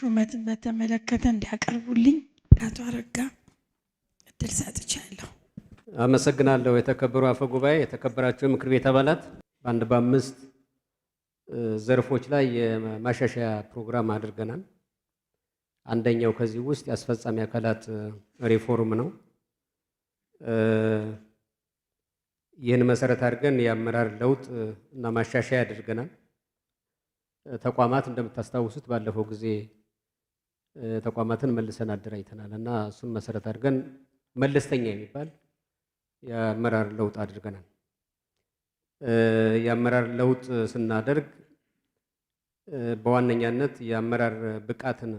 ሹመትን በተመለከተ እንዲያቀርቡልኝ አቶ አረጋ እድል ሰጥቻለሁ። አመሰግናለሁ። የተከበሩ አፈ ጉባኤ፣ የተከበራችሁ የምክር ቤት አባላት፣ በአንድ በአምስት ዘርፎች ላይ የማሻሻያ ፕሮግራም አድርገናል። አንደኛው ከዚህ ውስጥ የአስፈጻሚ አካላት ሪፎርም ነው። ይህን መሰረት አድርገን የአመራር ለውጥ እና ማሻሻያ አድርገናል። ተቋማት እንደምታስታውሱት ባለፈው ጊዜ ተቋማትን መልሰን አደራጅተናል እና እሱን መሰረት አድርገን መለስተኛ የሚባል የአመራር ለውጥ አድርገናል። የአመራር ለውጥ ስናደርግ በዋነኛነት የአመራር ብቃትን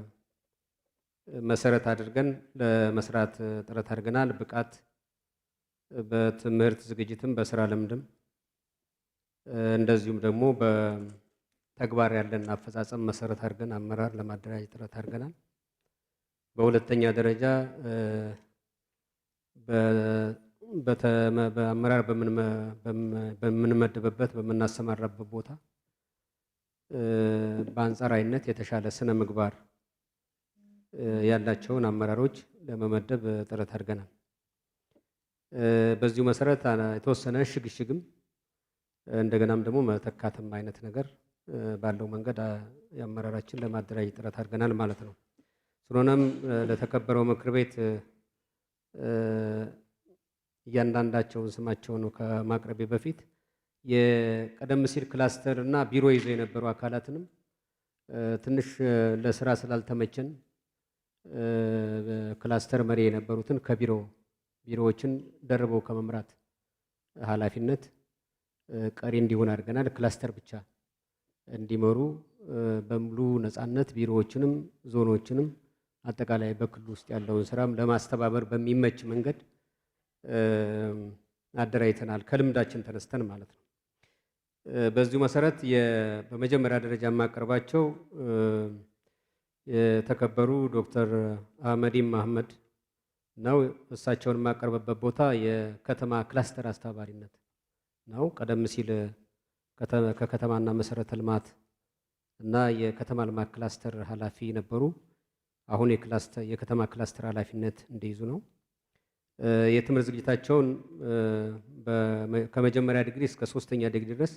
መሰረት አድርገን ለመስራት ጥረት አድርገናል። ብቃት በትምህርት ዝግጅትም በስራ ልምድም እንደዚሁም ደግሞ በተግባር ያለን አፈጻጸም መሰረት አድርገን አመራር ለማደራጀት ጥረት አድርገናል። በሁለተኛ ደረጃ በአመራር በምንመደብበት በምናሰማራበት ቦታ በአንጻራዊነት የተሻለ ስነ ምግባር ያላቸውን አመራሮች ለመመደብ ጥረት አድርገናል። በዚሁ መሰረት የተወሰነ ሽግሽግም እንደገናም ደግሞ መተካትም አይነት ነገር ባለው መንገድ የአመራራችን ለማደራጀት ጥረት አድርገናል ማለት ነው። ስለሆነም ለተከበረው ምክር ቤት እያንዳንዳቸውን ስማቸውን ከማቅረቤ በፊት የቀደም ሲል ክላስተር እና ቢሮ ይዘው የነበሩ አካላትንም ትንሽ ለስራ ስላልተመቸን ክላስተር መሪ የነበሩትን ቢሮዎችን ደርበው ከመምራት ኃላፊነት ቀሪ እንዲሆን አድርገናል። ክላስተር ብቻ እንዲመሩ በሙሉ ነፃነት ቢሮዎችንም ዞኖችንም አጠቃላይ በክልሉ ውስጥ ያለውን ስራም ለማስተባበር በሚመች መንገድ አደራጅተናል፣ ከልምዳችን ተነስተን ማለት ነው። በዚሁ መሰረት በመጀመሪያ ደረጃ የማቀርባቸው የተከበሩ ዶክተር አህመዲን መሐመድ ነው። እሳቸውን የማቀርብበት ቦታ የከተማ ክላስተር አስተባባሪነት ነው። ቀደም ሲል ከከተማና መሰረተ ልማት እና የከተማ ልማት ክላስተር ኃላፊ ነበሩ። አሁን የከተማ ክላስተር ኃላፊነት እንዲይዙ ነው። የትምህርት ዝግጅታቸውን ከመጀመሪያ ዲግሪ እስከ 3ኛ ዲግሪ ድረስ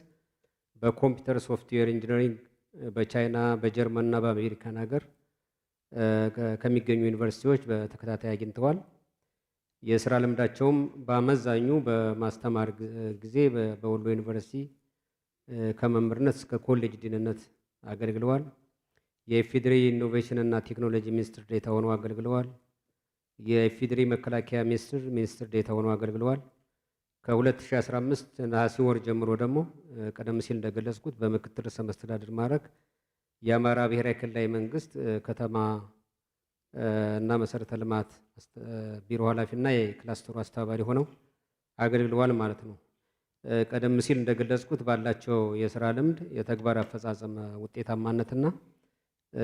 በኮምፒውተር ሶፍትዌር ኢንጂነሪንግ በቻይና በጀርመን እና በአሜሪካን ሀገር ከሚገኙ ዩኒቨርሲቲዎች በተከታታይ አግኝተዋል። የስራ ልምዳቸውም በአመዛኙ በማስተማር ጊዜ በወሎ ዩኒቨርሲቲ ከመምህርነት እስከ ኮሌጅ ዲንነት አገልግለዋል። የኢፌዴሪ ኢኖቬሽን እና ቴክኖሎጂ ሚኒስትር ዴኤታ ሆነው አገልግለዋል። የኢፌዴሪ መከላከያ ሚኒስትር ዴኤታ ሆነው አገልግለዋል። ከ2015 ነሐሴ ወር ጀምሮ ደግሞ ቀደም ሲል እንደገለጽኩት በምክትል ርዕሰ መስተዳድር ማዕረግ የአማራ ብሔራዊ ክልላዊ መንግስት ከተማ እና መሰረተ ልማት ቢሮ ኃላፊና የክላስተሩ አስተባባሪ ሆነው አገልግለዋል ማለት ነው። ቀደም ሲል እንደገለጽኩት ባላቸው የስራ ልምድ የተግባር አፈጻጸም ውጤታማነትና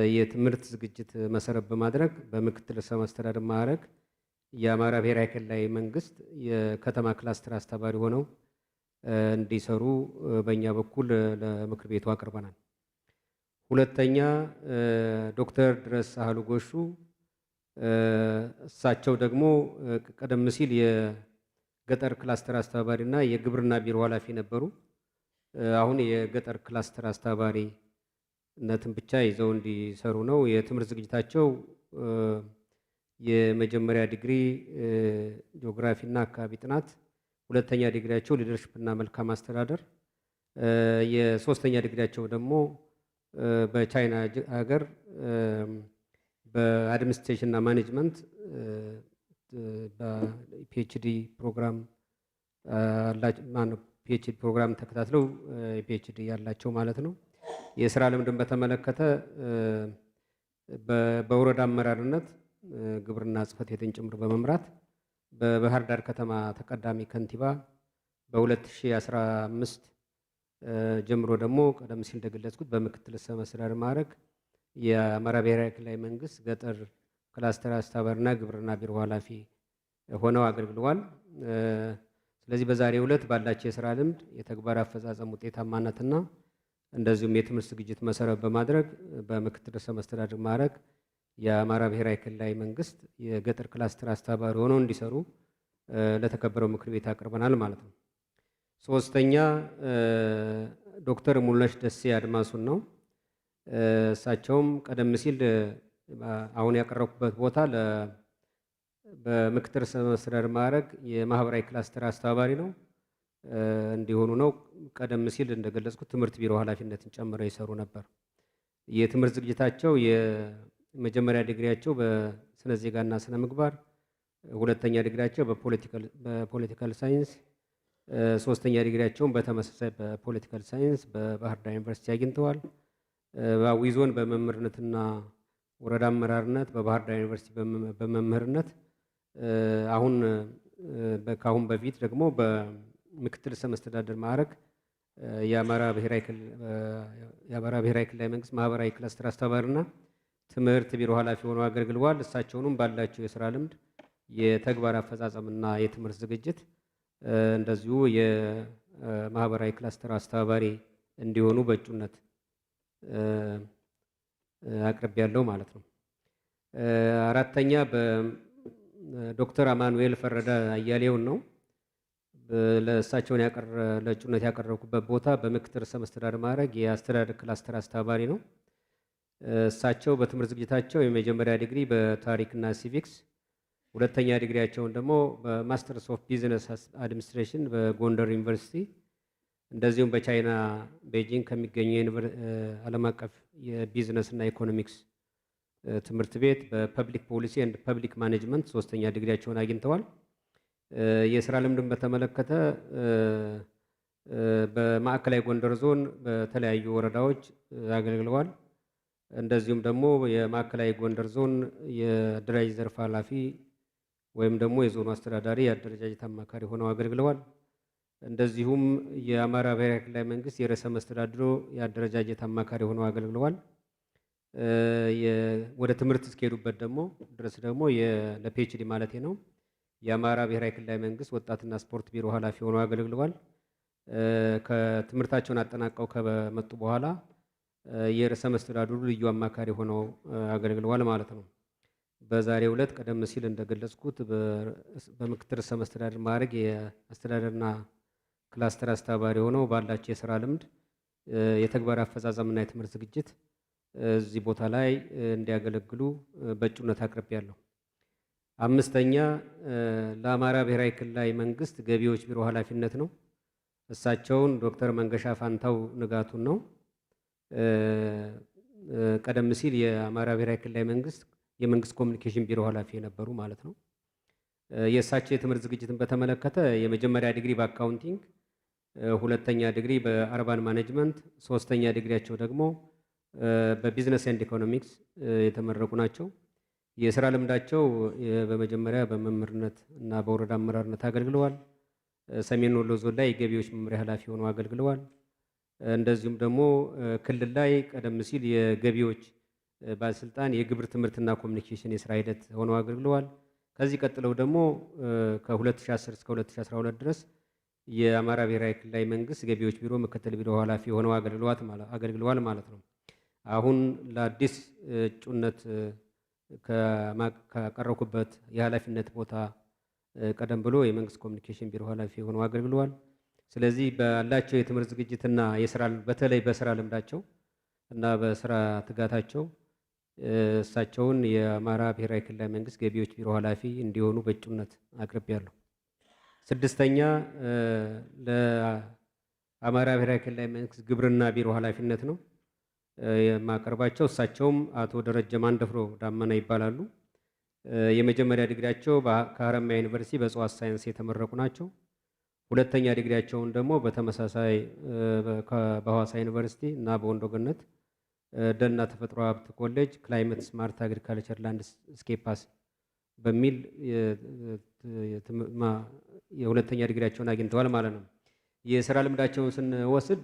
የትምህርት ዝግጅት መሰረት በማድረግ በምክትል ርዕሰ መስተዳድር ማዕረግ የአማራ ብሔራዊ ክልላዊ መንግስት የከተማ ክላስተር አስተባባሪ ሆነው እንዲሰሩ በእኛ በኩል ለምክር ቤቱ አቅርበናል። ሁለተኛ ዶክተር ድረስ ሳህሉ ጎሹ፣ እሳቸው ደግሞ ቀደም ሲል የገጠር ክላስተር አስተባባሪ እና የግብርና ቢሮ ኃላፊ ነበሩ። አሁን የገጠር ክላስተር አስተባባሪነትን ብቻ ይዘው እንዲሰሩ ነው። የትምህርት ዝግጅታቸው የመጀመሪያ ዲግሪ ጂኦግራፊ እና አካባቢ ጥናት፣ ሁለተኛ ዲግሪያቸው ሊደርሽፕ እና መልካም አስተዳደር፣ የሶስተኛ ዲግሪያቸው ደግሞ በቻይና ሀገር በአድሚኒስትሬሽን እና ማኔጅመንት በፒኤችዲ ፕሮግራም ተከታትለው ፒኤችዲ ያላቸው ማለት ነው። የስራ ልምድን በተመለከተ በወረዳ አመራርነት ግብርና ጽሕፈት ቤትን ጭምር በመምራት በባህር ዳር ከተማ ተቀዳሚ ከንቲባ በ2015 ጀምሮ ደግሞ ቀደም ሲል እንደገለጽኩት በምክትል ርዕሰ መስተዳድር ማዕረግ የአማራ ብሔራዊ ክልላዊ መንግስት ገጠር ክላስተር አስተባባሪና ግብርና ቢሮ ኃላፊ ሆነው አገልግለዋል። ስለዚህ በዛሬው ዕለት ባላቸው የስራ ልምድ የተግባር አፈጻጸም ውጤታማነትና እንደዚሁም የትምህርት ዝግጅት መሰረት በማድረግ በምክትል ርዕሰ መስተዳድር ማዕረግ የአማራ ብሔራዊ ክልላዊ መንግስት የገጠር ክላስተር አስተባባሪ ሆነው እንዲሰሩ ለተከበረው ምክር ቤት አቅርበናል ማለት ነው። ሶስተኛ ዶክተር ሙሉነሽ ደሴ አድማሱን ነው። እሳቸውም ቀደም ሲል አሁን ያቀረብኩበት ቦታ በምክትል ርዕሰ መስተዳድር ማዕረግ የማህበራዊ ክላስተር አስተባባሪ ነው እንዲሆኑ ነው። ቀደም ሲል እንደገለጽኩት ትምህርት ቢሮ ኃላፊነትን ጨምረው ይሰሩ ነበር። የትምህርት ዝግጅታቸው የመጀመሪያ ዲግሪያቸው በስነ ዜጋና ስነ ምግባር፣ ሁለተኛ ዲግሪያቸው በፖለቲካል ሳይንስ፣ ሶስተኛ ዲግሪያቸውን በተመሳሳይ በፖለቲካል ሳይንስ በባህር ዳር ዩኒቨርሲቲ አግኝተዋል። በአዊ ዞን በመምህርነትና ወረዳ አመራርነት፣ በባህር ዳር ዩኒቨርሲቲ በመምህርነት ከአሁን በፊት ደግሞ በምክትል ርዕሰ መስተዳድር ማዕረግ የአማራ ብሔራዊ ክልላዊ መንግስት ማህበራዊ ክላስተር አስተባባሪና ትምህርት ቢሮ ኃላፊ ሆነው አገልግለዋል። እሳቸውንም ባላቸው የስራ ልምድ የተግባር አፈጻጸምና የትምህርት ዝግጅት እንደዚሁ የማህበራዊ ክላስተር አስተባባሪ እንዲሆኑ በእጩነት አቅርቤያለሁ ማለት ነው። አራተኛ በዶክተር አማኑኤል ፈረደ አያሌውን ነው። ለእሳቸውን ለእጩነት ያቀረብኩበት ቦታ በምክትል ርዕሰ መስተዳድር ማዕረግ የአስተዳደር ክላስተር አስተባባሪ ነው። እሳቸው በትምህርት ዝግጅታቸው የመጀመሪያ ዲግሪ በታሪክና ሲቪክስ፣ ሁለተኛ ዲግሪያቸውን ደግሞ በማስተርስ ኦፍ ቢዝነስ አድሚኒስትሬሽን በጎንደር ዩኒቨርሲቲ እንደዚሁም በቻይና ቤጂንግ ከሚገኙ ዓለም አቀፍ የቢዝነስ እና ኢኮኖሚክስ ትምህርት ቤት በፐብሊክ ፖሊሲ ኤንድ ፐብሊክ ማኔጅመንት ሶስተኛ ዲግሪያቸውን አግኝተዋል። የስራ ልምድን በተመለከተ በማዕከላዊ ጎንደር ዞን በተለያዩ ወረዳዎች አገልግለዋል። እንደዚሁም ደግሞ የማዕከላዊ ጎንደር ዞን የአደረጃጀት ዘርፍ ኃላፊ ወይም ደግሞ የዞኑ አስተዳዳሪ የአደረጃጀት አማካሪ ሆነው አገልግለዋል። እንደዚሁም የአማራ ብሔራዊ ክልላዊ መንግስት የርዕሰ መስተዳድሩ የአደረጃጀት አማካሪ ሆነው አገልግለዋል። ወደ ትምህርት እስከሄዱበት ደግሞ ድረስ ደግሞ ለፒኤችዲ ማለት ነው የአማራ ብሔራዊ ክልላዊ መንግስት ወጣትና ስፖርት ቢሮ ኃላፊ ሆነው አገልግለዋል። ከትምህርታቸውን አጠናቀው ከመጡ በኋላ የርዕሰ መስተዳድሩ ልዩ አማካሪ ሆነው አገልግለዋል ማለት ነው። በዛሬው ዕለት ቀደም ሲል እንደገለጽኩት በምክትል ርዕሰ መስተዳድር ማዕረግ የአስተዳደርና ክላስተር አስተባባሪ ሆነው ባላቸው የስራ ልምድ የተግባር አፈጻጸምና የትምህርት ዝግጅት እዚህ ቦታ ላይ እንዲያገለግሉ በእጩነት አቅርቤያለሁ። አምስተኛ ለአማራ ብሔራዊ ክልላዊ መንግስት ገቢዎች ቢሮ ኃላፊነት ነው። እሳቸውን ዶክተር መንገሻ ፋንታው ንጋቱን ነው። ቀደም ሲል የአማራ ብሔራዊ ክልላዊ መንግስት የመንግስት ኮሚኒኬሽን ቢሮ ኃላፊ የነበሩ ማለት ነው። የእሳቸው የትምህርት ዝግጅትን በተመለከተ የመጀመሪያ ዲግሪ በአካውንቲንግ፣ ሁለተኛ ዲግሪ በአርባን ማኔጅመንት፣ ሶስተኛ ዲግሪያቸው ደግሞ በቢዝነስ ኤንድ ኢኮኖሚክስ የተመረቁ ናቸው። የስራ ልምዳቸው በመጀመሪያ በመምህርነት እና በወረዳ አመራርነት አገልግለዋል። ሰሜን ወሎ ዞን ላይ የገቢዎች መምሪያ ኃላፊ ሆነው አገልግለዋል። እንደዚሁም ደግሞ ክልል ላይ ቀደም ሲል የገቢዎች ባለስልጣን የግብር ትምህርትና ኮሚኒኬሽን የስራ ሂደት ሆነው አገልግለዋል። ከዚህ ቀጥለው ደግሞ ከ2010 እስከ 2012 ድረስ የአማራ ብሔራዊ ክልላዊ መንግስት ገቢዎች ቢሮ ምክትል ቢሮ ኃላፊ ሆነው አገልግለዋል ማለት ነው። አሁን ለአዲስ እጩነት ካቀረብኩበት የኃላፊነት ቦታ ቀደም ብሎ የመንግስት ኮሚኒኬሽን ቢሮ ኃላፊ ሆነው አገልግለዋል። ስለዚህ ባላቸው የትምህርት ዝግጅትና በተለይ በስራ ልምዳቸው እና በስራ ትጋታቸው እሳቸውን የአማራ ብሔራዊ ክልላዊ መንግስት ገቢዎች ቢሮ ኃላፊ እንዲሆኑ በእጩነት አቅርቤያለሁ። ስድስተኛ ለአማራ ብሔራዊ ክልላዊ መንግስት ግብርና ቢሮ ኃላፊነት ነው የማቀርባቸው። እሳቸውም አቶ ደረጀ ማንደፍሮ ዳመና ይባላሉ። የመጀመሪያ ዲግሪያቸው ከሀረማያ ዩኒቨርሲቲ በእጽዋት ሳይንስ የተመረቁ ናቸው። ሁለተኛ ዲግሪያቸውን ደግሞ በተመሳሳይ በሐዋሳ ዩኒቨርሲቲ እና በወንዶ ገነት ደንና ተፈጥሮ ሀብት ኮሌጅ ክላይሜት ስማርት አግሪካልቸር ላንድ ስኬፓስ በሚል የሁለተኛ ዲግሪያቸውን አግኝተዋል ማለት ነው። የስራ ልምዳቸውን ስንወስድ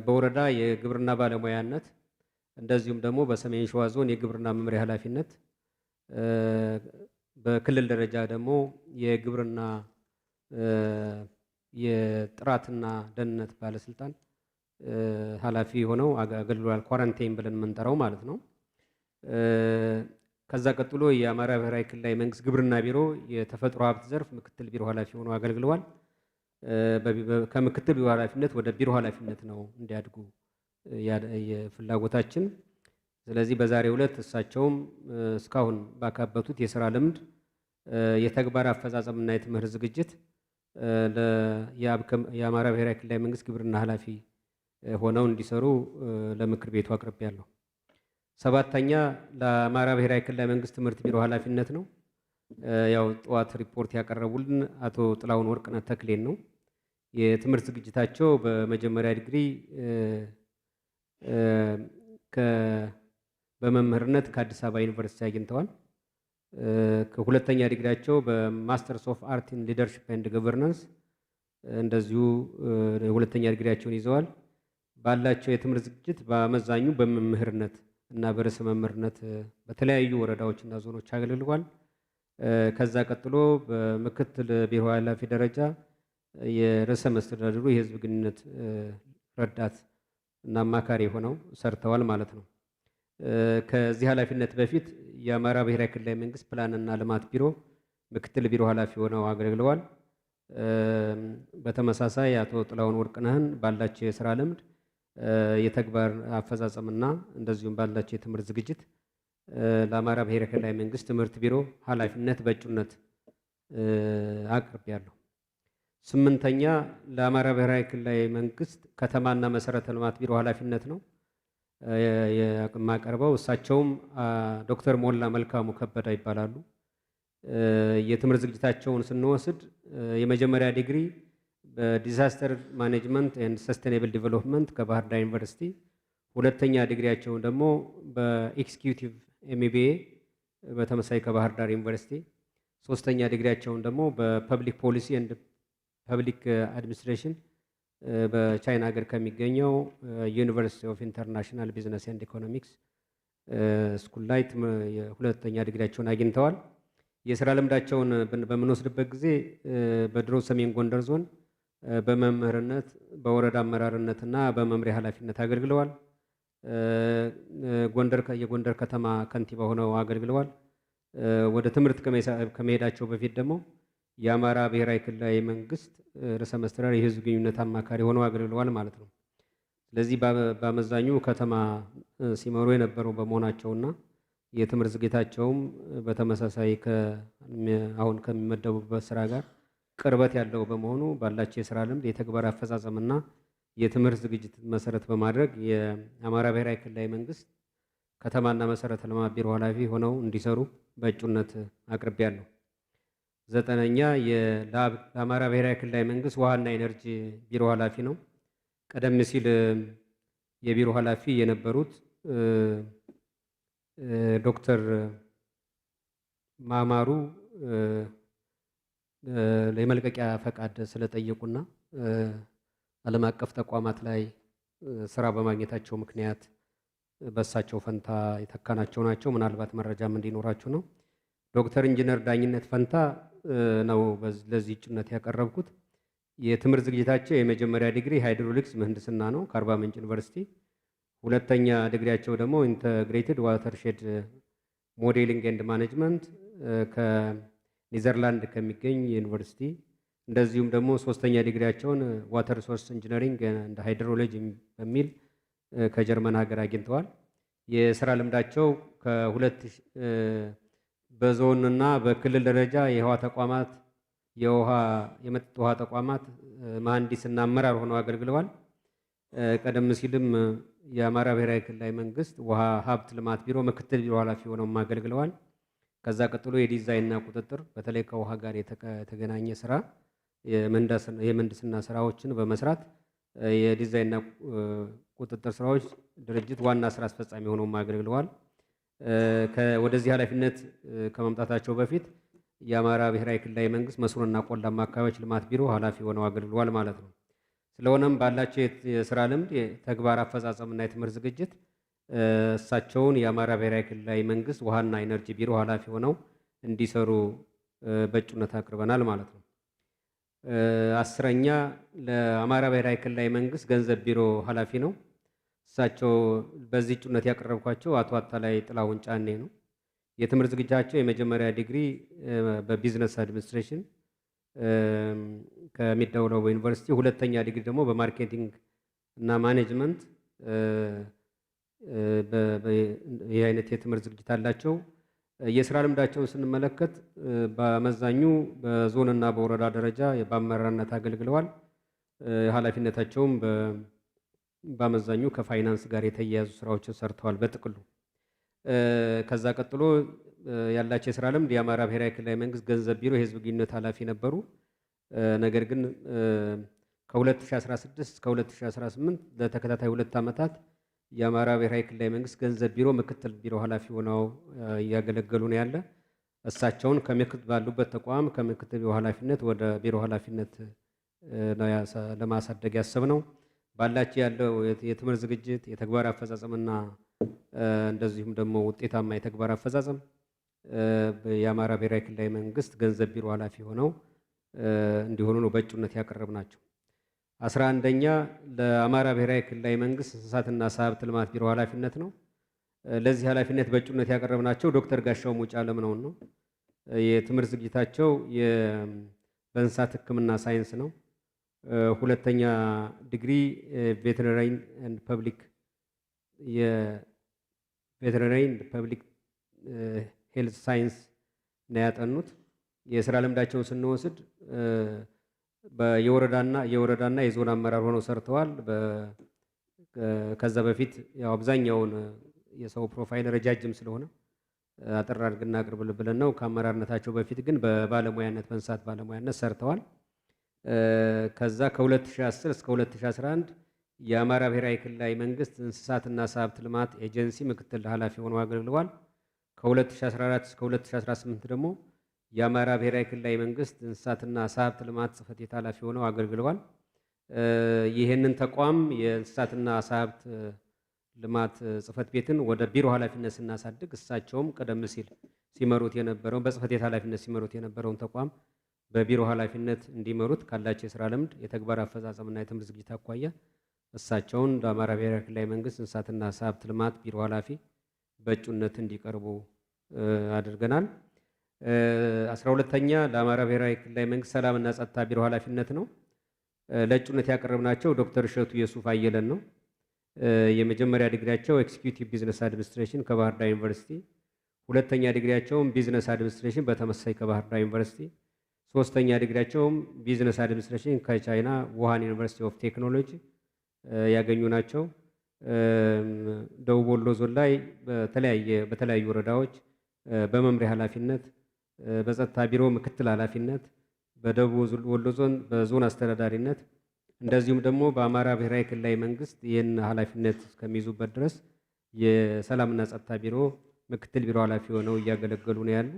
በወረዳ የግብርና ባለሙያነት እንደዚሁም ደግሞ በሰሜን ሸዋ ዞን የግብርና መምሪያ ኃላፊነት፣ በክልል ደረጃ ደግሞ የግብርና የጥራትና ደህንነት ባለስልጣን ኃላፊ ሆነው አገልግለዋል። ኳረንታይን ብለን የምንጠራው ማለት ነው። ከዛ ቀጥሎ የአማራ ብሔራዊ ክልላዊ መንግስት ግብርና ቢሮ የተፈጥሮ ሀብት ዘርፍ ምክትል ቢሮ ኃላፊ ሆነው አገልግለዋል። ከምክትል ቢሮ ኃላፊነት ወደ ቢሮ ኃላፊነት ነው እንዲያድጉ የፍላጎታችን። ስለዚህ በዛሬው ዕለት እሳቸውም እስካሁን ባካበቱት የስራ ልምድ፣ የተግባር አፈጻጸምና የትምህርት ዝግጅት የአማራ ብሔራዊ ክልላዊ መንግስት ግብርና ኃላፊ ሆነው እንዲሰሩ ለምክር ቤቱ አቅርቤያለሁ። ሰባተኛ ለአማራ ብሔራዊ ክልላዊ መንግስት ትምህርት ቢሮ ኃላፊነት ነው። ያው ጠዋት ሪፖርት ያቀረቡልን አቶ ጥላሁን ወርቅነህ ተክሌን ነው። የትምህርት ዝግጅታቸው በመጀመሪያ ዲግሪ በመምህርነት ከአዲስ አበባ ዩኒቨርሲቲ አግኝተዋል። ከሁለተኛ ዲግሪያቸው በማስተርስ ኦፍ አርት ኢን ሊደርሺፕ ኤንድ ገቨርናንስ እንደዚሁ ሁለተኛ ዲግሪያቸውን ይዘዋል። ባላቸው የትምህርት ዝግጅት በአመዛኙ በመምህርነት እና በርዕሰ መምህርነት በተለያዩ ወረዳዎችና ዞኖች አገልግለዋል። ከዛ ቀጥሎ በምክትል ቢሮ ኃላፊ ደረጃ የርዕሰ መስተዳድሩ የህዝብ ግንኙነት ረዳት እና አማካሪ ሆነው ሰርተዋል ማለት ነው። ከዚህ ኃላፊነት በፊት የአማራ ብሔራዊ ክልላዊ መንግስት ፕላንና ልማት ቢሮ ምክትል ቢሮ ኃላፊ ሆነው አገልግለዋል። በተመሳሳይ አቶ ጥላሁን ወርቅነህን ባላቸው የስራ ልምድ፣ የተግባር አፈጻጸምና እንደዚሁም ባላቸው የትምህርት ዝግጅት ለአማራ ብሔራዊ ክልላዊ መንግስት ትምህርት ቢሮ ኃላፊነት በእጩነት አቅርቤያለሁ። ስምንተኛ ለአማራ ብሔራዊ ክልላዊ መንግስት ከተማና መሰረተ ልማት ቢሮ ኃላፊነት ነው የማቀርበው። እሳቸውም ዶክተር ሞላ መልካሙ ከበዳ ይባላሉ። የትምህርት ዝግጅታቸውን ስንወስድ የመጀመሪያ ዲግሪ በዲዛስተር ማኔጅመንት ኤንድ ሰስቴኔብል ዲቨሎፕመንት ከባህር ዳር ዩኒቨርሲቲ፣ ሁለተኛ ዲግሪያቸውን ደግሞ በኤክስኪዩቲቭ ኤምቢኤ በተመሳይ ከባህር ዳር ዩኒቨርሲቲ፣ ሶስተኛ ዲግሪያቸውን ደግሞ በፐብሊክ ፖሊሲ ኤንድ ፐብሊክ አድሚኒስትሬሽን በቻይና ሀገር ከሚገኘው ዩኒቨርሲቲ ኦፍ ኢንተርናሽናል ቢዝነስ ኤንድ ኢኮኖሚክስ ስኩል ላይ የሁለተኛ ዲግሪያቸውን አግኝተዋል። የስራ ልምዳቸውን በምንወስድበት ጊዜ በድሮ ሰሜን ጎንደር ዞን በመምህርነት በወረዳ አመራርነትና በመምሪያ ኃላፊነት አገልግለዋል። የጎንደር ከተማ ከንቲባ ሆነው አገልግለዋል። ወደ ትምህርት ከመሄዳቸው በፊት ደግሞ የአማራ ብሔራዊ ክልላዊ መንግስት ርዕሰ መስተዳድር የህዝብ ግንኙነት አማካሪ ሆነው አገልግለዋል ማለት ነው። ስለዚህ በአመዛኙ ከተማ ሲመሩ የነበረው በመሆናቸውና የትምህርት ዝግጅታቸውም በተመሳሳይ አሁን ከሚመደቡበት ስራ ጋር ቅርበት ያለው በመሆኑ ባላቸው የስራ ልምድ፣ የተግባር አፈጻጸምና የትምህርት ዝግጅት መሰረት በማድረግ የአማራ ብሔራዊ ክልላዊ መንግስት ከተማና መሰረተ ልማት ቢሮ ኃላፊ ሆነው እንዲሰሩ በእጩነት አቅርቤያለሁ። ዘጠነኛ ለአማራ ብሔራዊ ክልላዊ መንግስት ውሃና ኢነርጂ ቢሮ ኃላፊ ነው። ቀደም ሲል የቢሮ ኃላፊ የነበሩት ዶክተር ማማሩ የመልቀቂያ ፈቃድ ስለጠየቁና ዓለም አቀፍ ተቋማት ላይ ስራ በማግኘታቸው ምክንያት በእሳቸው ፈንታ የተካናቸው ናቸው። ምናልባት መረጃም እንዲኖራችሁ ነው። ዶክተር ኢንጂነር ዳኝነት ፈንታ ነው ለዚህ እጩነት ያቀረብኩት። የትምህርት ዝግጅታቸው የመጀመሪያ ዲግሪ ሃይድሮሊክስ ምህንድስና ነው ከአርባ ምንጭ ዩኒቨርሲቲ። ሁለተኛ ዲግሪያቸው ደግሞ ኢንተግሬትድ ዋተርሼድ ሞዴሊንግ ኤንድ ማኔጅመንት ከኔዘርላንድ ከሚገኝ ዩኒቨርሲቲ። እንደዚሁም ደግሞ ሶስተኛ ዲግሪያቸውን ዋተር ሶርስ ኢንጂነሪንግ እንደ ሃይድሮሎጂ በሚል ከጀርመን ሀገር አግኝተዋል። የስራ ልምዳቸው በዞንና በክልል ደረጃ የውሃ ተቋማት የመጠጥ ውሃ ተቋማት መሐንዲስና አመራር ሆነው አገልግለዋል። ቀደም ሲልም የአማራ ብሔራዊ ክልላዊ መንግስት ውሃ ሀብት ልማት ቢሮ ምክትል ቢሮ ኃላፊ ሆነው አገልግለዋል። ከዛ ቀጥሎ የዲዛይንና ቁጥጥር በተለይ ከውሃ ጋር የተገናኘ ስራ የምህንድስና ስራዎችን በመስራት የዲዛይንና ቁጥጥር ስራዎች ድርጅት ዋና ስራ አስፈጻሚ ሆነው አገልግለዋል። ወደዚህ ኃላፊነት ከመምጣታቸው በፊት የአማራ ብሔራዊ ክልላዊ መንግስት መስኖና ቆላማ አካባቢዎች ልማት ቢሮ ኃላፊ ሆነው አገልግለዋል ማለት ነው። ስለሆነም ባላቸው የስራ ልምድ፣ የተግባር አፈጻጸምና የትምህርት ዝግጅት እሳቸውን የአማራ ብሔራዊ ክልላዊ መንግስት ውሃና ኢነርጂ ቢሮ ኃላፊ ሆነው እንዲሰሩ በእጩነት አቅርበናል ማለት ነው። 10ኛ ለአማራ ብሔራዊ ክልላዊ መንግስት ገንዘብ ቢሮ ኃላፊ ነው። እሳቸው በዚህ እጩነት ያቀረብኳቸው አቶ አታላይ ጥላሁን ጫኔ ነው። የትምህርት ዝግጅታቸው የመጀመሪያ ዲግሪ በቢዝነስ አድሚኒስትሬሽን ከሚዳውላቡ ዩኒቨርሲቲ፣ ሁለተኛ ዲግሪ ደግሞ በማርኬቲንግ እና ማኔጅመንት ይህ አይነት የትምህርት ዝግጅት አላቸው። የስራ ልምዳቸውን ስንመለከት በአመዛኙ በዞንና በወረዳ ደረጃ በአመራርነት አገልግለዋል። ኃላፊነታቸውም በአመዛኙ ከፋይናንስ ጋር የተያያዙ ስራዎችን ሰርተዋል በጥቅሉ። ከዛ ቀጥሎ ያላቸው የስራ ልምድ የአማራ ብሔራዊ ክልላዊ መንግስት ገንዘብ ቢሮ የህዝብ ግንኙነት ኃላፊ ነበሩ። ነገር ግን ከ2016 እስከ 2018 ለተከታታይ 2 ዓመታት የአማራ ብሔራዊ ክልላዊ መንግስት ገንዘብ ቢሮ ምክትል ቢሮ ኃላፊ ሆነው እያገለገሉ ነው ያለ። እሳቸውን ባሉበት ተቋም ከምክትል ቢሮ ኃላፊነት ወደ ቢሮ ኃላፊነት ለማሳደግ ያሰብነው ባላቸው ያለው የትምህርት ዝግጅት የተግባር አፈጻጸምና እንደዚሁም ደግሞ ውጤታማ የተግባር አፈጻጸም የአማራ ብሔራዊ ክልላዊ መንግስት ገንዘብ ቢሮ ኃላፊ ሆነው እንዲሆኑ ነው በእጩነት ያቀረብናቸው። 11ኛ ለአማራ ብሔራዊ ክልላዊ መንግስት እንስሳትና ዓሳ ሀብት ልማት ቢሮ ኃላፊነት ነው። ለዚህ ኃላፊነት በእጩነት ያቀረብናቸው ዶክተር ጋሻው ሙጫ አለምነውን ነው። የትምህርት ዝግጅታቸው በእንስሳት ሕክምና ሳይንስ ነው። ሁለተኛ ዲግሪ ቬተሪናሪ ኤንድ ፐብሊክ ሄልዝ ሳይንስ ነው ያጠኑት። የስራ ልምዳቸውን ስንወስድ የወረዳና የዞን አመራር ሆነው ሰርተዋል። ከዛ በፊት ያው አብዛኛውን የሰው ፕሮፋይል ረጃጅም ስለሆነ አጠር አድርገን አቅርብ ብለን ነው። ከአመራርነታቸው በፊት ግን በባለሙያነት በእንስሳት ባለሙያነት ሰርተዋል። ከዛ ከ2010 እስከ 2011 የአማራ ብሔራዊ ክልላዊ መንግስት እንስሳትና ዓሳ ሀብት ልማት ኤጀንሲ ምክትል ኃላፊ ሆነው አገልግለዋል። ከ2014 እስከ 2018 ደግሞ የአማራ ብሔራዊ ክልላዊ መንግስት እንስሳትና ዓሳ ሀብት ልማት ጽሕፈት ቤት ኃላፊ ሆነው አገልግለዋል። ይህንን ተቋም የእንስሳትና ዓሳ ሀብት ልማት ጽሕፈት ቤትን ወደ ቢሮ ኃላፊነት ስናሳድግ እሳቸውም ቀደም ሲል ሲመሩት የነበረውን በጽሕፈት ቤት ኃላፊነት ሲመሩት የነበረውን ተቋም በቢሮ ኃላፊነት እንዲመሩት ካላቸው የስራ ልምድ የተግባር አፈጻጸምና የትምህርት ዝግጅት አኳያ እሳቸውን ለአማራ ብሔራዊ ክልላዊ መንግስት እንስሳትና ዓሳ ሀብት ልማት ቢሮ ኃላፊ በእጩነት እንዲቀርቡ አድርገናል። 12ኛ ለአማራ ብሔራዊ ክልላዊ መንግስት ሰላምና ጸጥታ ቢሮ ኃላፊነት ነው። ለእጩነት ያቀረብናቸው ዶክተር እሸቱ የሱፍ አየለን ነው። የመጀመሪያ ዲግሪያቸው ኤክስኪዩቲቭ ቢዝነስ አድሚኒስትሬሽን ከባህር ዳር ዩኒቨርሲቲ፣ ሁለተኛ ዲግሪያቸውም ቢዝነስ አድሚኒስትሬሽን በተመሳሳይ ከባህር ዳር ዩኒቨርሲቲ፣ ሶስተኛ ዲግሪያቸውም ቢዝነስ አድሚኒስትሬሽን ከቻይና ውሃን ዩኒቨርሲቲ ኦፍ ቴክኖሎጂ ያገኙ ናቸው። ደቡብ ወሎ ዞን ላይ በተለያዩ ወረዳዎች በመምሪያ ኃላፊነት፣ በጸጥታ ቢሮ ምክትል ኃላፊነት፣ በደቡብ ወሎ ዞን በዞን አስተዳዳሪነት እንደዚሁም ደግሞ በአማራ ብሔራዊ ክልላዊ መንግስት ይህን ኃላፊነት እስከሚይዙበት ድረስ የሰላምና ጸጥታ ቢሮ ምክትል ቢሮ ኃላፊ ሆነው እያገለገሉ ነው ያሉ።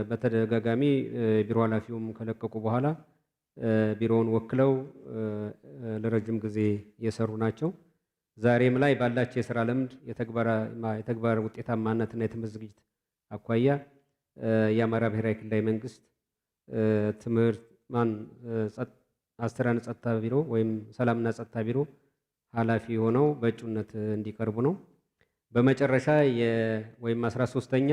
በተደጋጋሚ ቢሮ ኃላፊውም ከለቀቁ በኋላ ቢሮውን ወክለው ለረጅም ጊዜ የሰሩ ናቸው። ዛሬም ላይ ባላቸው የስራ ልምድ የተግባር ውጤታማነትና የትምህርት ዝግጅት አኳያ የአማራ ብሔራዊ ክልላዊ መንግስት አስተዳደርና ጸጥታ ቢሮ ወይም ሰላምና ጸጥታ ቢሮ ኃላፊ ሆነው በእጩነት እንዲቀርቡ ነው። በመጨረሻ ወይም 13ኛ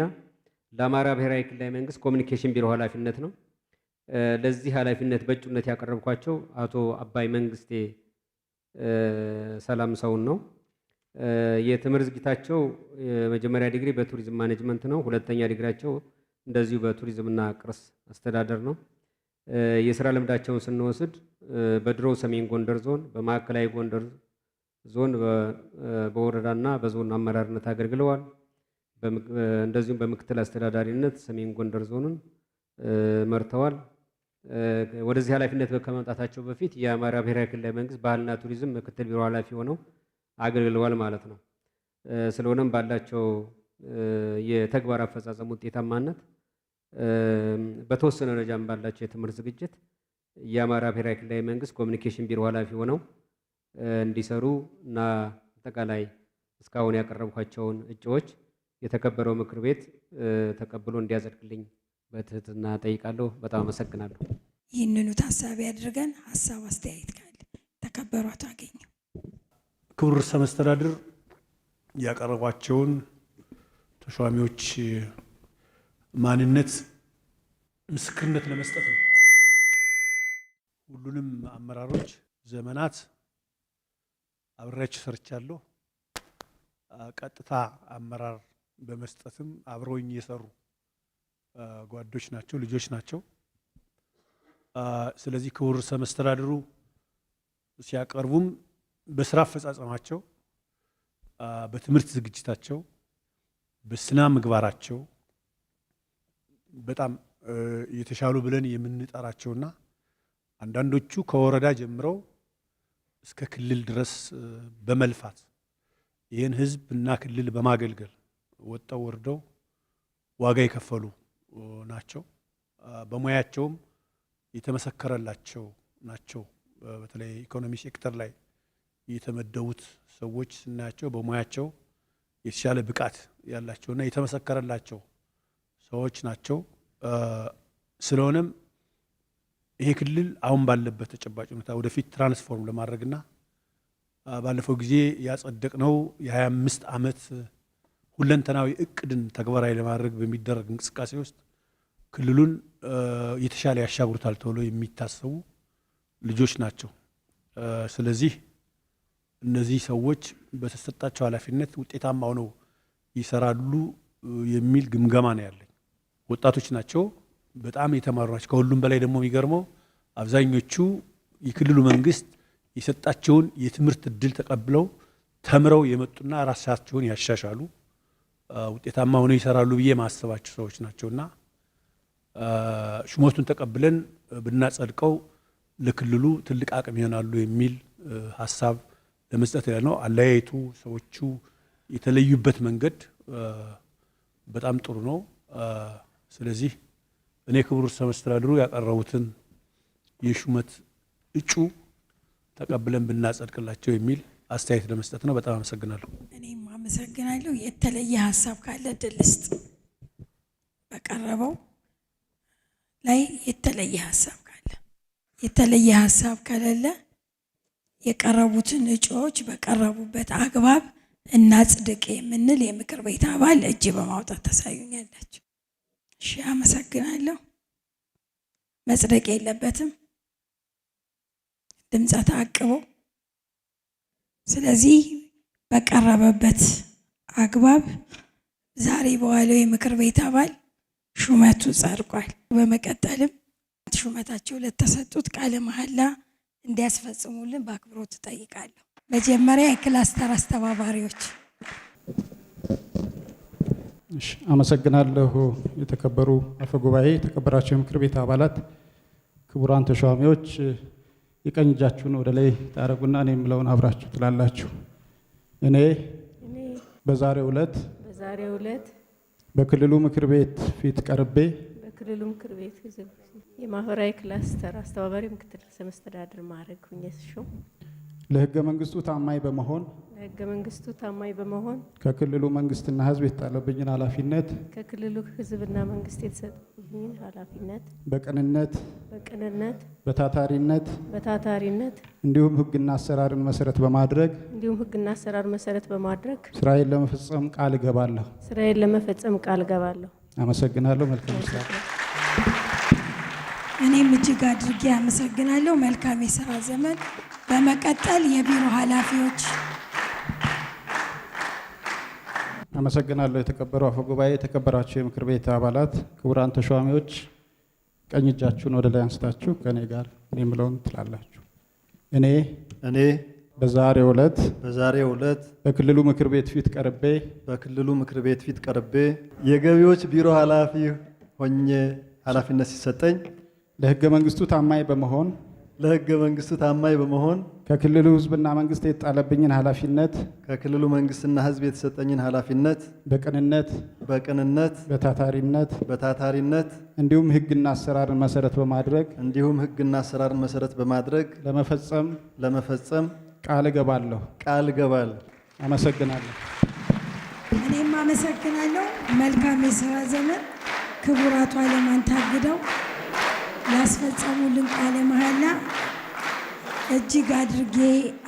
ለአማራ ብሔራዊ ክልላዊ መንግስት ኮሚኒኬሽን ቢሮ ኃላፊነት ነው። ለዚህ ኃላፊነት በእጩነት ያቀረብኳቸው አቶ አባይ መንግስቴ ሰላም ሰውን ነው። የትምህርት ዝግጅታቸው የመጀመሪያ ዲግሪ በቱሪዝም ማኔጅመንት ነው። ሁለተኛ ዲግሪያቸው እንደዚሁ በቱሪዝምና ቅርስ አስተዳደር ነው። የስራ ልምዳቸውን ስንወስድ በድሮ ሰሜን ጎንደር ዞን፣ በማዕከላዊ ጎንደር ዞን በወረዳና በዞን አመራርነት አገልግለዋል። እንደዚሁም በምክትል አስተዳዳሪነት ሰሜን ጎንደር ዞንን መርተዋል። ወደዚህ ኃላፊነት ከመምጣታቸው በፊት የአማራ ብሔራዊ ክልላዊ መንግስት ባህልና ቱሪዝም ምክትል ቢሮ ኃላፊ ሆነው አገልግለዋል ማለት ነው። ስለሆነም ባላቸው የተግባር አፈጻጸም ውጤታማነት በተወሰነ ደረጃም ባላቸው የትምህርት ዝግጅት የአማራ ብሔራዊ ክልላዊ መንግስት ኮሚኒኬሽን ቢሮ ኃላፊ ሆነው እንዲሰሩ እና አጠቃላይ እስካሁን ያቀረብኳቸውን እጩዎች የተከበረው ምክር ቤት ተቀብሎ እንዲያጸድቅልኝ በትህትና ጠይቃለሁ። በጣም አመሰግናለሁ። ይህንኑ ታሳቢ አድርገን ሀሳብ አስተያየት ካለ ተከበሩ አቶ አገኘሁ። ክቡር ርዕሰ መስተዳድር ያቀረቧቸውን ተሿሚዎች ማንነት ምስክርነት ለመስጠት ነው። ሁሉንም አመራሮች ዘመናት አብሬያቸው ሰርቻለሁ። ቀጥታ አመራር በመስጠትም አብረውኝ የሰሩ ጓዶች ናቸው፣ ልጆች ናቸው። ስለዚህ ክቡር ርዕሰ መስተዳድሩ ሲያቀርቡም በስራ አፈጻጸማቸው፣ በትምህርት ዝግጅታቸው፣ በስነ ምግባራቸው በጣም የተሻሉ ብለን የምንጠራቸውና አንዳንዶቹ ከወረዳ ጀምረው እስከ ክልል ድረስ በመልፋት ይህን ህዝብ እና ክልል በማገልገል ወጣው ወርደው ዋጋ የከፈሉ ናቸው። በሙያቸውም የተመሰከረላቸው ናቸው። በተለይ ኢኮኖሚ ሴክተር ላይ የተመደቡት ሰዎች ስናያቸው በሙያቸው የተሻለ ብቃት ያላቸውና የተመሰከረላቸው ሰዎች ናቸው። ስለሆነም ይሄ ክልል አሁን ባለበት ተጨባጭ ሁኔታ ወደፊት ትራንስፎርም ለማድረግና ባለፈው ጊዜ ያጸደቅነው የ25 ዓመት ሁለንተናዊ እቅድን ተግባራዊ ለማድረግ በሚደረግ እንቅስቃሴ ውስጥ ክልሉን የተሻለ ያሻግሩታል ተብሎ የሚታሰቡ ልጆች ናቸው። ስለዚህ እነዚህ ሰዎች በተሰጣቸው ኃላፊነት ውጤታማ ሆነው ይሰራሉ የሚል ግምገማ ነው ያለኝ። ወጣቶች ናቸው፣ በጣም የተማሩ ናቸው። ከሁሉም በላይ ደግሞ የሚገርመው አብዛኞቹ የክልሉ መንግስት የሰጣቸውን የትምህርት እድል ተቀብለው ተምረው የመጡና ራሳቸውን ያሻሻሉ ውጤታማ ሆነው ይሰራሉ ብዬ ማሰባቸው ሰዎች ናቸውና ሹመቱን ተቀብለን ብናጸድቀው ለክልሉ ትልቅ አቅም ይሆናሉ የሚል ሀሳብ ለመስጠት ያለ ነው። አለያየቱ ሰዎቹ የተለዩበት መንገድ በጣም ጥሩ ነው። ስለዚህ እኔ ክቡር ርዕሰ መስተዳድሩ ያቀረቡትን የሹመት እጩ ተቀብለን ብናጸድቅላቸው የሚል አስተያየት ለመስጠት ነው። በጣም አመሰግናለሁ። እኔም አመሰግናለሁ። የተለየ ሀሳብ ካለ እድል ስጥ። በቀረበው ላይ የተለየ ሀሳብ ካለ፣ የተለየ ሀሳብ ከሌለ የቀረቡትን እጩዎች በቀረቡበት አግባብ እናጽድቅ የምንል የምክር ቤት አባል እጅ በማውጣት ታሳዩኛላችሁ። እሺ፣ አመሰግናለሁ። መጽደቅ የለበትም ድምፀ ተአቅቦ። ስለዚህ በቀረበበት አግባብ ዛሬ በዋለው የምክር ቤት አባል ሹመቱ ጸድቋል። በመቀጠልም ሹመታቸው ለተሰጡት ቃለ መሐላ እንዲያስፈጽሙልን በአክብሮት እጠይቃለሁ። መጀመሪያ የክላስተር አስተባባሪዎች። እሺ፣ አመሰግናለሁ። የተከበሩ አፈ ጉባኤ፣ የተከበራቸው የምክር ቤት አባላት፣ ክቡራን ተሿሚዎች የቀኝ እጃችሁን ወደ ላይ ታረጉና እኔ የምለውን አብራችሁ ትላላችሁ። እኔ በዛሬው ዕለት በክልሉ ምክር ቤት ፊት ቀርቤ ምክር ቤት የማህበራዊ ክላስተር አስተባባሪ ምክትል ርዕሰ መስተዳድር ማዕረግ ሆኜ ስሾም ለሕገ መንግስቱ ታማኝ በመሆን ከክልሉ መንግስትና ሕዝብ የተጣለብኝን ኃላፊነት በቅንነት በታታሪነት እንዲሁም ሕግና አሰራርን መሰረት በማድረግ ስራዬን ለመፈጸም ቃል እገባለሁ። አመሰግናለሁ። መልካም ስራ። እኔም እጅግ አድርጌ አመሰግናለሁ። መልካም የሥራ ዘመን። በመቀጠል የቢሮ ኃላፊዎች። አመሰግናለሁ። የተከበሩ አፈ ጉባኤ፣ የተከበራችሁ የምክር ቤት አባላት፣ ክቡራን ተሿሚዎች ቀኝ እጃችሁን ወደ ላይ አንስታችሁ ከኔ ጋር እኔ የምለውን ትላላችሁ። እኔ በዛሬው ዕለት በክልሉ ምክር ቤት ፊት ቀርቤ የገቢዎች ቢሮ ኃላፊ ሆኜ ኃላፊነት ሲሰጠኝ ለሕገ መንግስቱ ታማኝ በመሆን ከክልሉ ሕዝብና መንግስት የተጣለብኝን ኃላፊነት በቅንነት በታታሪነት እንዲሁም ሕግና አሰራርን መሰረት በማድረግ ለመፈጸም ቃል እገባለሁ። አመሰግናለሁ። እኔም አመሰግናለሁ። መልካም የሥራ ዘመን። ክቡር አቶ አለማን ታግደው ላስፈጸሙልን ቃለ መሐላ እጅግ አድርጌ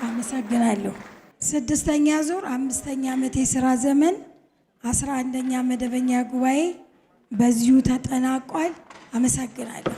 አመሰግናለሁ። 6ኛ ዙር 5ኛ ዓመት የሥራ ዘመን 11ኛ መደበኛ ጉባኤ በዚሁ ተጠናቋል። አመሰግናለሁ።